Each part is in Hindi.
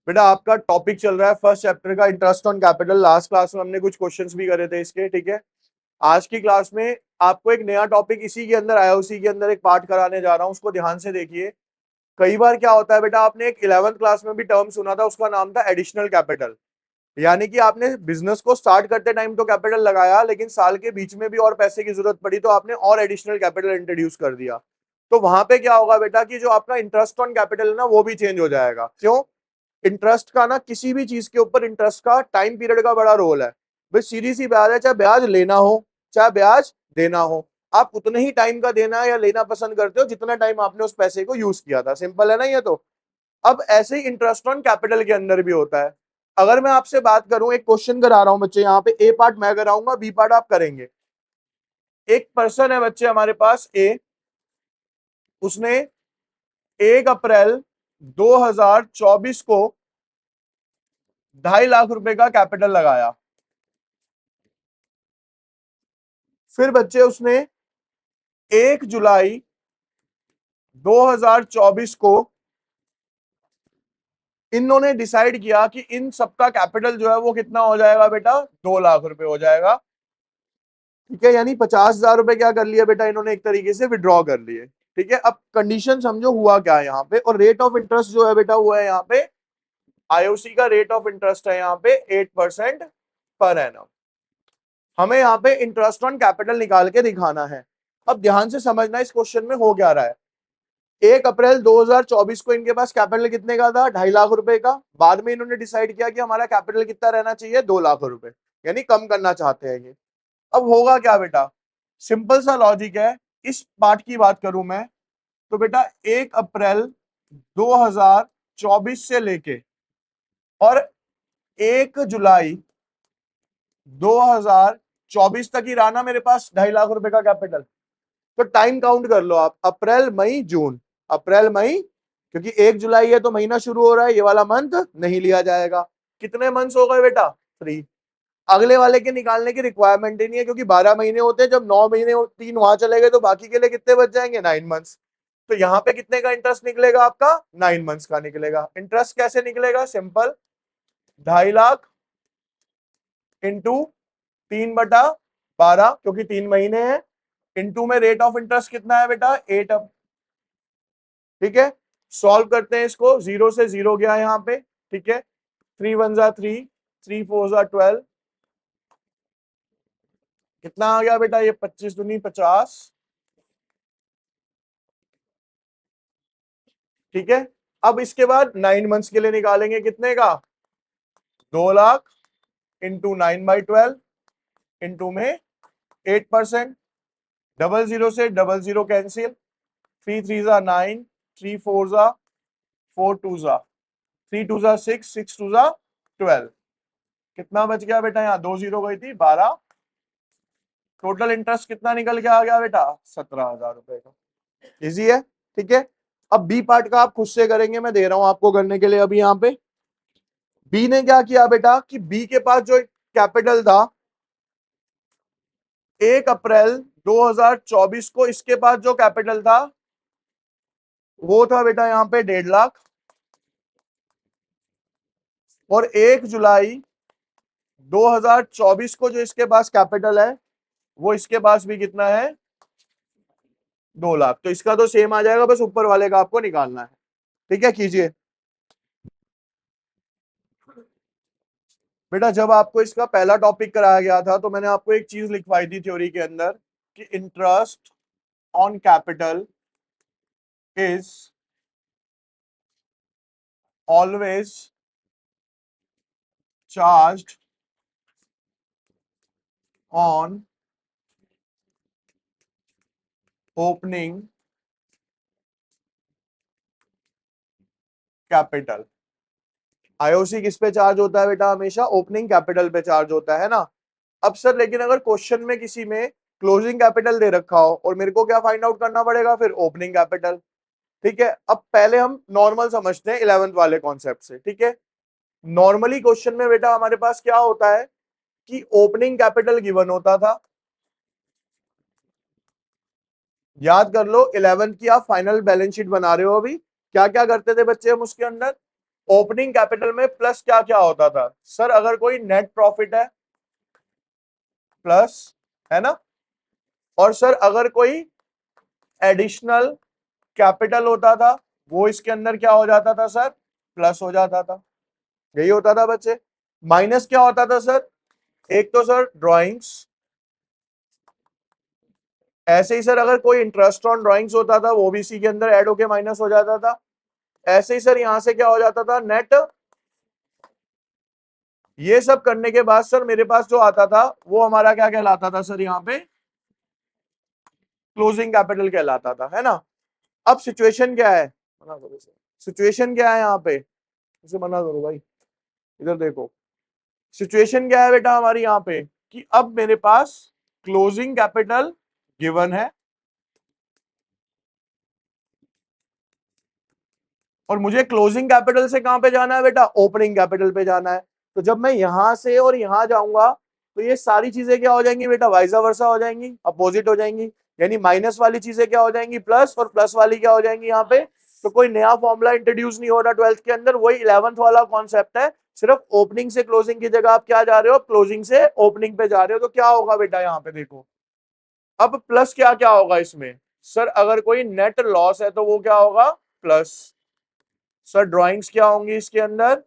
बेटा आपका टॉपिक चल रहा है फर्स्ट चैप्टर का interest on capital. Last class में हमने कुछ क्वेश्चंस भी करे थे इसके, ठीक है। आज की क्लास में आपको एक नया टॉपिक इसी के अंदर आया, उसी के अंदर एक पार्ट कराने जा रहा हूं, उसको ध्यान से देखिए। कई बार क्या होता है बेटा, आपने एक 11th क्लास में भी टर्म सुना था, उसका नाम था एडिशनल कैपिटल। यानी कि आपने बिजनेस को स्टार्ट करते टाइम तो कैपिटल लगाया, लेकिन साल के बीच में भी और पैसे की जरूरत पड़ी तो आपने और एडिशनल कैपिटल इंट्रोड्यूस कर दिया। तो वहां पे क्या होगा बेटा कि जो आपका इंटरेस्ट ऑन कैपिटल है ना, वो भी चेंज हो जाएगा। क्यों? इंटरेस्ट का ना, किसी भी चीज के ऊपर इंटरेस्ट का टाइम पीरियड का बड़ा रोल है। भाई सीधी सी बात है, चाहे ब्याज लेना हो चाहे ब्याज देना हो, आप उतने ही टाइम का देना या लेना पसंद करते हो जितना टाइम आपने उस पैसे को यूज किया था। सिंपल है ना ये तो। अब ऐसे ही इंटरेस्ट ऑन कैपिटल के अंदर भी होता है। अगर मैं आपसे बात करूं, एक क्वेश्चन करा रहा हूं बच्चे, यहाँ पे ए पार्ट मैं कराऊंगा, बी पार्ट आप करेंगे। एक पर्सन है बच्चे हमारे पास ए, उसने 1 अप्रैल 2024 को 2.5 लाख रुपए का कैपिटल लगाया। फिर बच्चे उसने 1 जुलाई 2024 को इन्होंने डिसाइड किया कि इन सबका कैपिटल जो है वो कितना हो जाएगा बेटा, 2 लाख रुपए हो जाएगा। ठीक है, यानी 50,000 रुपए क्या कर लिया बेटा इन्होंने, एक तरीके से विड्रॉ कर लिए। ठीक है, अब कंडीशन समझो हुआ क्या है यहाँ पे, और रेट ऑफ इंटरेस्ट जो है बेटा वो है यहाँ पे, आईओसी का रेट ऑफ इंटरेस्ट है यहाँ पे 8% पर एनम। हमें यहाँ पे इंटरेस्ट ऑन कैपिटल निकाल के दिखाना है। अब ध्यान से समझना इस क्वेश्चन में हो क्या रहा है। 1 अप्रैल 2024 को इनके पास कैपिटल कितने का था, 2.5 लाख रुपए का। बाद में इन्होंने डिसाइड किया कि हमारा कैपिटल कितना रहना चाहिए, 2 लाख रुपए, यानी कम करना चाहते हैं ये। अब होगा क्या बेटा, सिंपल सा लॉजिक है। इस पार्ट की बात करूं मैं तो बेटा 1 अप्रैल 2024 से लेके और 1 जुलाई 2024 तक ही रहा ना मेरे पास 2.5 लाख रुपए का कैपिटल। तो टाइम काउंट कर लो आप, अप्रैल मई जून, अप्रैल मई, क्योंकि 1 जुलाई है तो महीना शुरू हो रहा है, ये वाला मंथ नहीं लिया जाएगा। कितने मंथ्स हो गए बेटा, 3। अगले वाले के निकालने की रिक्वायरमेंट ही नहीं है, क्योंकि 12 महीने होते हैं। जब 9 महीने 3 वहां चले गए तो बाकी के लिए कितने बच जाएंगे, 9 मंथ्स। तो यहाँ पे कितने का इंटरेस्ट निकलेगा आपका, 9 मंथ्स का निकलेगा। इंटरेस्ट कैसे निकलेगा, सिंपल, 2.5 लाख इंटू 3/12, क्योंकि 3 महीने हैं, इंटू में रेट ऑफ इंटरेस्ट कितना है बेटा, 8। ठीक है, सॉल्व करते हैं इसको, 0 से 0 गया यहाँ पे। ठीक है, 3 1 3, 3 4 12, कितना आ गया बेटा ये, 25 दूनी 50। ठीक है, अब इसके बाद 9 मंथ्स के लिए निकालेंगे, कितने का, 2 लाख इंटू 9/12 इंटू में 8%। 00 से 00 कैंसिल, 3 3 9, 3 4 4 2, 3 2 6, 6 2 12। कितना बच गया बेटा, यहाँ 2 0 गई थी, 12। टोटल इंटरेस्ट कितना निकल के आ गया बेटा, 17,000 रुपए का। इजी है। ठीक है, अब बी पार्ट का आप खुद से करेंगे, मैं दे रहा हूं आपको करने के लिए। अभी यहाँ पे बी ने क्या किया बेटा कि बी के पास जो कैपिटल था 1 अप्रैल 2024 को, इसके पास जो कैपिटल था वो था बेटा यहाँ पे 1.5 लाख। और 1 जुलाई 2024 को जो इसके पास कैपिटल है वो इसके पास भी कितना है, 2 लाख। तो इसका तो सेम आ जाएगा, बस ऊपर वाले का आपको निकालना है। ठीक है, कीजिए बेटा। जब आपको इसका पहला टॉपिक कराया गया था तो मैंने आपको एक चीज लिखवाई थी थ्योरी के अंदर कि interest on capital is always charged on opening capital. IOC किस पे चार्ज होता है बेटा, हमेशा ओपनिंग कैपिटल पे चार्ज होता है ना। अब सर लेकिन अगर क्वेश्चन में किसी में क्लोजिंग कैपिटल दे रखा हो और मेरे को क्या फाइंड आउट करना पड़ेगा, फिर ओपनिंग कैपिटल। ठीक है, अब पहले हम नॉर्मल समझते हैं 11th वाले कॉन्सेप्ट से। ठीक है, नॉर्मली क्वेश्चन में बेटा हमारे पास क्या होता है कि ओपनिंग कैपिटल गिवन होता था। याद कर लो 11th की आप फाइनल बैलेंस शीट बना रहे हो अभी, क्या क्या करते थे बच्चे हम उसके अंदर, ओपनिंग कैपिटल में प्लस क्या क्या होता था सर? अगर कोई नेट प्रॉफिट है प्लस, है ना, और सर अगर कोई एडिशनल कैपिटल होता था वो इसके अंदर क्या हो जाता था सर? प्लस हो जाता था। यही होता था बच्चे। माइनस क्या होता था सर? एक तो सर ड्राइंग्स, ऐसे ही सर अगर कोई इंटरेस्ट ऑन ड्राइंग्स होता था वो भी इसी के अंदर ऐड होके माइनस हो जाता था। ऐसे ही सर यहां से क्या हो जाता था? नेट। ये सब करने के बाद सर मेरे पास जो आता था वो हमारा क्या कहलाता था सर? यहाँ पे क्लोजिंग कैपिटल कहलाता था, है ना। अब सिचुएशन क्या है? मना करो सर, सिचुएशन क्या है यहाँ पे? इसे मना करो भाई, इधर देखो। सिचुएशन क्या है बेटा हमारी यहाँ पे कि अब मेरे पास क्लोजिंग कैपिटल गिवन है और मुझे क्लोजिंग कैपिटल से कहां पे जाना है बेटा? ओपनिंग कैपिटल पे जाना है। तो जब मैं यहां से और यहां जाऊंगा तो ये सारी चीजें क्या हो जाएंगी बेटा? वाइसा वर्सा हो जाएंगी, अपोजिट हो जाएंगी। यानी माइनस वाली चीजें क्या हो जाएंगी? प्लस, और प्लस वाली क्या हो जाएंगी यहाँ पे? तो कोई नया फॉर्मूला इंट्रोड्यूस नहीं हो रहा 12th के अंदर, वही 11th वाला कॉन्सेप्ट है। सिर्फ ओपनिंग से क्लोजिंग की जगह आप क्या जा रहे हो? क्लोजिंग से ओपनिंग पे जा रहे हो। तो क्या होगा बेटा यहाँ पे देखो, अब प्लस क्या क्या होगा इसमें सर? अगर कोई नेट लॉस है तो वो क्या होगा? प्लस। सर ड्राइंग्स क्या होंगी इसके अंदर?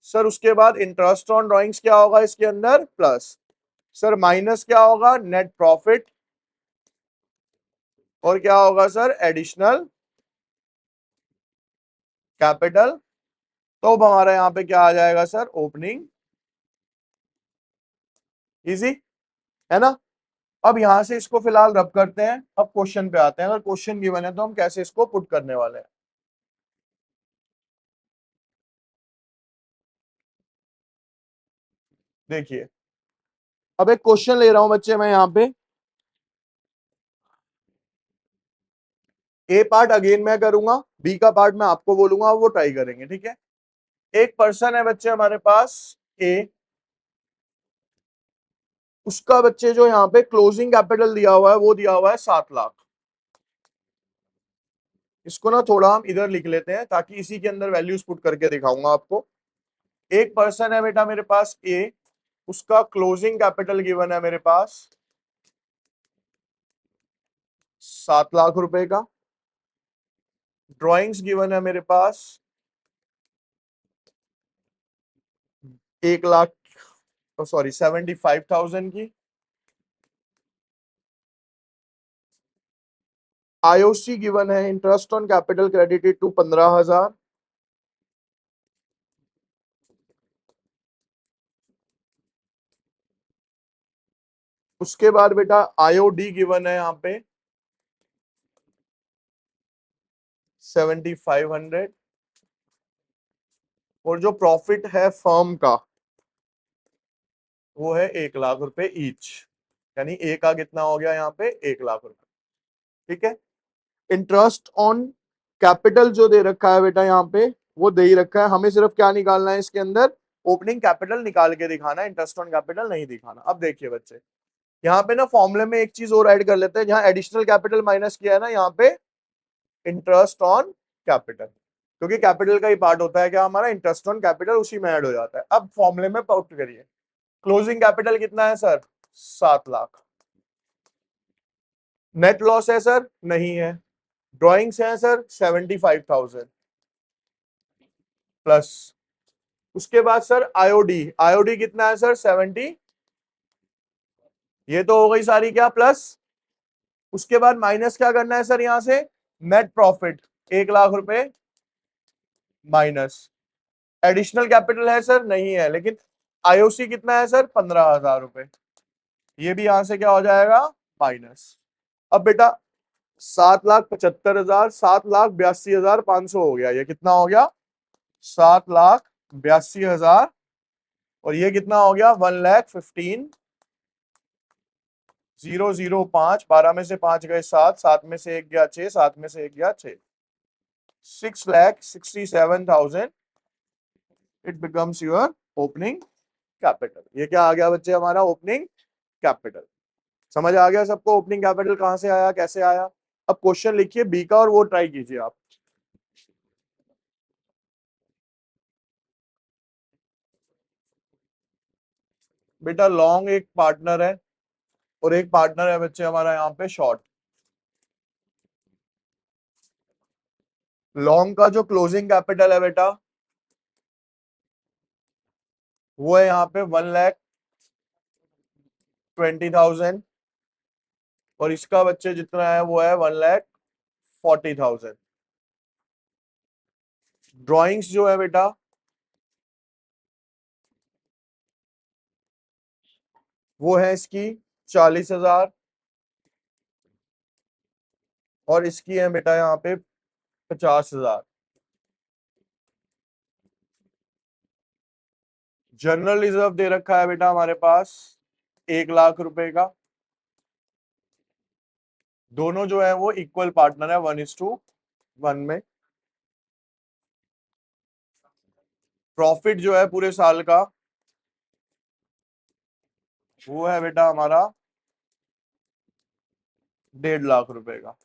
सर उसके बाद इंटरेस्ट ऑन ड्राइंग्स क्या होगा इसके अंदर? प्लस। सर माइनस क्या होगा? Net profit. और क्या होगा सर? Additional capital. तो अब हमारा यहां पे क्या आ जाएगा सर? ओपनिंग। इजी, है ना। अब यहां से इसको फिलहाल रब करते हैं, अब क्वेश्चन पे आते हैं। अगर क्वेश्चन गिवन है तो हम कैसे इसको पुट करने वाले हैं? देखिए, अब एक क्वेश्चन ले रहा हूं बच्चे मैं यहाँ पे। ए पार्ट अगेन मैं करूंगा, बी का पार्ट मैं आपको बोलूंगा, वो ट्राई करेंगे, ठीक है। एक पर्सन है बच्चे हमारे पास ए, उसका बच्चे जो यहाँ पे क्लोजिंग कैपिटल दिया हुआ है वो दिया हुआ है 7 लाख। इसको ना थोड़ा हम इधर लिख लेते हैं ताकि इसी के अंदर वैल्यूज पुट करके दिखाऊंगा आपको। एक पर्सन है बेटा मेरे पास ए, उसका क्लोजिंग कैपिटल गिवन है मेरे पास 7 लाख रुपए का। ड्राइंग्स गिवन है मेरे पास 1 लाख, सॉरी 75,000 की। आईओसी गिवन है, interest on capital credited to 15,000। उसके बाद बेटा आईओडी गिवन है यहाँ पे 7,500। और जो प्रॉफिट है फर्म का वो है 1 लाख रुपए ईच। यानी ए का कितना हो गया यहाँ पे? 1 लाख रुपए, ठीक है। इंटरेस्ट ऑन कैपिटल जो दे रखा है बेटा यहाँ पे वो दे ही रखा है, हमें सिर्फ क्या निकालना है इसके अंदर? ओपनिंग कैपिटल निकाल के दिखाना है, इंटरेस्ट ऑन कैपिटल नहीं दिखाना। अब देखिए बच्चे, यहाँ पे ना फॉर्मूले में एक चीज और ऐड कर लेते हैं। जहां एडिशनल कैपिटल माइनस किया है ना यहाँ पे इंटरेस्ट ऑन कैपिटल, क्योंकि कैपिटल का ही पार्ट होता है क्या हमारा? इंटरेस्ट ऑन कैपिटल, उसी में ऐड हो जाता है। अब फॉर्मूले में पुट करिए, क्लोजिंग कैपिटल कितना है सर? 7 लाख। नेट लॉस है सर? नहीं है। ड्रॉइंग्स है सर 75,000 प्लस। उसके बाद सर आईओडी, आईओडी कितना है सर? 70। ये तो हो गई सारी क्या? प्लस। उसके बाद माइनस क्या करना है सर यहां से? नेट प्रॉफिट 1 लाख रुपए माइनस। एडिशनल कैपिटल है सर? नहीं है, लेकिन आईओसी कितना है सर? 15,000 रुपए। ये भी यहां से क्या हो जाएगा? माइनस। अब बेटा 7,75,000, 7,82,500 हो गया। ये कितना हो गया? 7,82,000। और ये कितना हो गया? 1,15,000,005। 12 में से 5 गए 7, 7 में से 1 गया 6, 7 में से 1 गया 6, 6,67,000। It becomes your opening capital. ये क्या आ गया बच्चे? हमारा ओपनिंग कैपिटल। समझ आ गया सबको ओपनिंग कैपिटल कहां से आया, कैसे आया? अब क्वेश्चन लिखिए बी का और वो ट्राई कीजिए आप। बेटा लॉन्ग एक पार्टनर है और एक पार्टनर है बच्चे हमारा यहाँ पे शॉर्ट। लॉन्ग का जो क्लोजिंग कैपिटल है बेटा वो है यहाँ पे 1,20,000 और इसका बच्चे जितना है वो है 1,40,000। ड्राइंग्स जो है बेटा वो है इसकी 40,000 और इसकी है बेटा यहाँ पे 50,000। जनरल रिजर्व दे रखा है बेटा हमारे पास 1,00,000 रुपए का। दोनों जो है वो इक्वल पार्टनर है 1:1 में। प्रॉफिट जो है पूरे साल का वो है बेटा हमारा 1,50,000 रुपए का।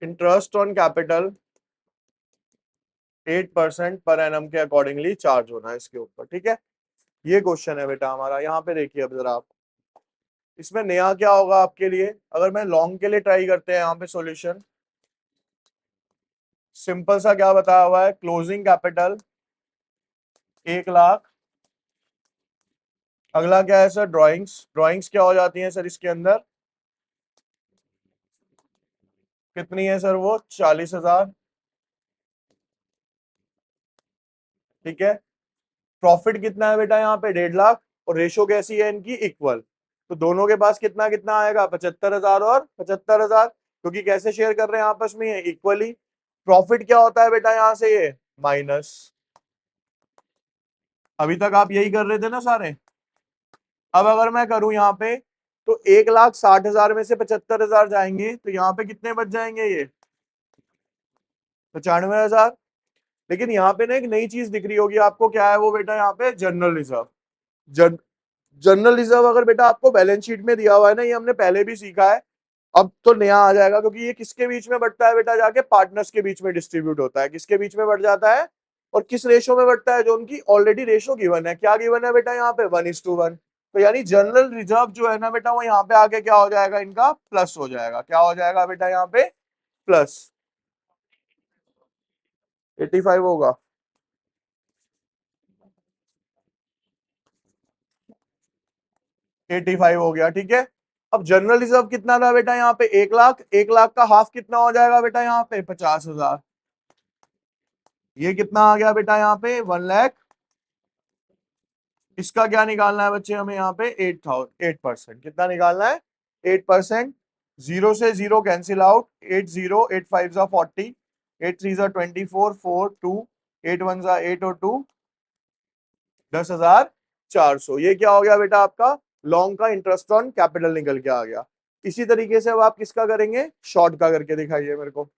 Interest on capital 8% per annum के अकॉर्डिंगली चार्ज होना है इसके ऊपर, ठीक है। ये क्वेश्चन है बेटा हमारा। यहाँ पे देखिए अब जरा आप, इसमें नया क्या होगा आपके लिए। अगर मैं लॉन्ग के लिए ट्राई करते हैं यहाँ पे सॉल्यूशन, सिंपल सा क्या बताया हुआ है, क्लोजिंग कैपिटल 1,00,000। अगला क्या है सर, ड्राइंग्स। ड्राइंग्स क्या हो जाती है सर इसके अंदर, कितनी है सर वो 40,000, ठीक है। प्रॉफिट कितना है बेटा यहाँ पे 1,50,000 और रेशो कैसी है इनकी, इक्वल। तो दोनों के पास कितना कितना आएगा 75,000 और 75,000, क्योंकि कैसे शेयर कर रहे हैं आपस में इक्वली। प्रॉफिट क्या होता है बेटा यहाँ से, ये माइनस। अभी तक आप यही कर रहे थे ना सारे। अब अगर मैं करूं यहाँ पे तो 1,60,000 में से 75,000 जाएंगे तो यहाँ पे कितने बच जाएंगे, ये 95,000। लेकिन यहाँ पे ना एक नई चीज दिख रही होगी आपको, क्या है वो बेटा, यहाँ पे जनरल रिजर्व। जनरल रिजर्व अगर बेटा आपको बैलेंस शीट में दिया हुआ है ना, ये हमने पहले भी सीखा है, अब तो नया आ जाएगा, क्योंकि ये किसके बीच में बढ़ता है बेटा, जाके पार्टनर्स के बीच में डिस्ट्रीब्यूट होता है। किसके बीच में बढ़ जाता है और किस रेशो में बढ़ता है, जो उनकी ऑलरेडी रेशो गिवन है। क्या गिवन है बेटा यहाँ पे 1:1। तो यानी जनरल रिजर्व जो है ना बेटा, वो यहाँ पे आके क्या हो जाएगा, इनका प्लस हो जाएगा। क्या हो जाएगा बेटा यहाँ पे, प्लस 85 होगा। एटी फाइव हो गया, ठीक है। अब जनरल रिजर्व कितना था बेटा यहाँ पे, 1,00,000। 1,00,000 का हाफ कितना हो जाएगा बेटा यहाँ पे, 50,000। ये कितना आ गया बेटा यहाँ पे 1,00,000। इसका क्या निकालना है बच्चे हमें यहाँ पे, 8%। कितना निकालना है, 8%। 0 से 0 कैंसिल आउट, 80, 8 5 जा 40, 8 3 जा 24, 4 2, 8 1 जा 8 और 2 10,400। ये क्या हो गया बेटा आपका लॉन्ग का इंटरेस्ट ऑन कैपिटल निकल के आ गया। इसी तरीके से अब आप किसका करेंगे, शॉर्ट का करके दिखाइए मेरे को।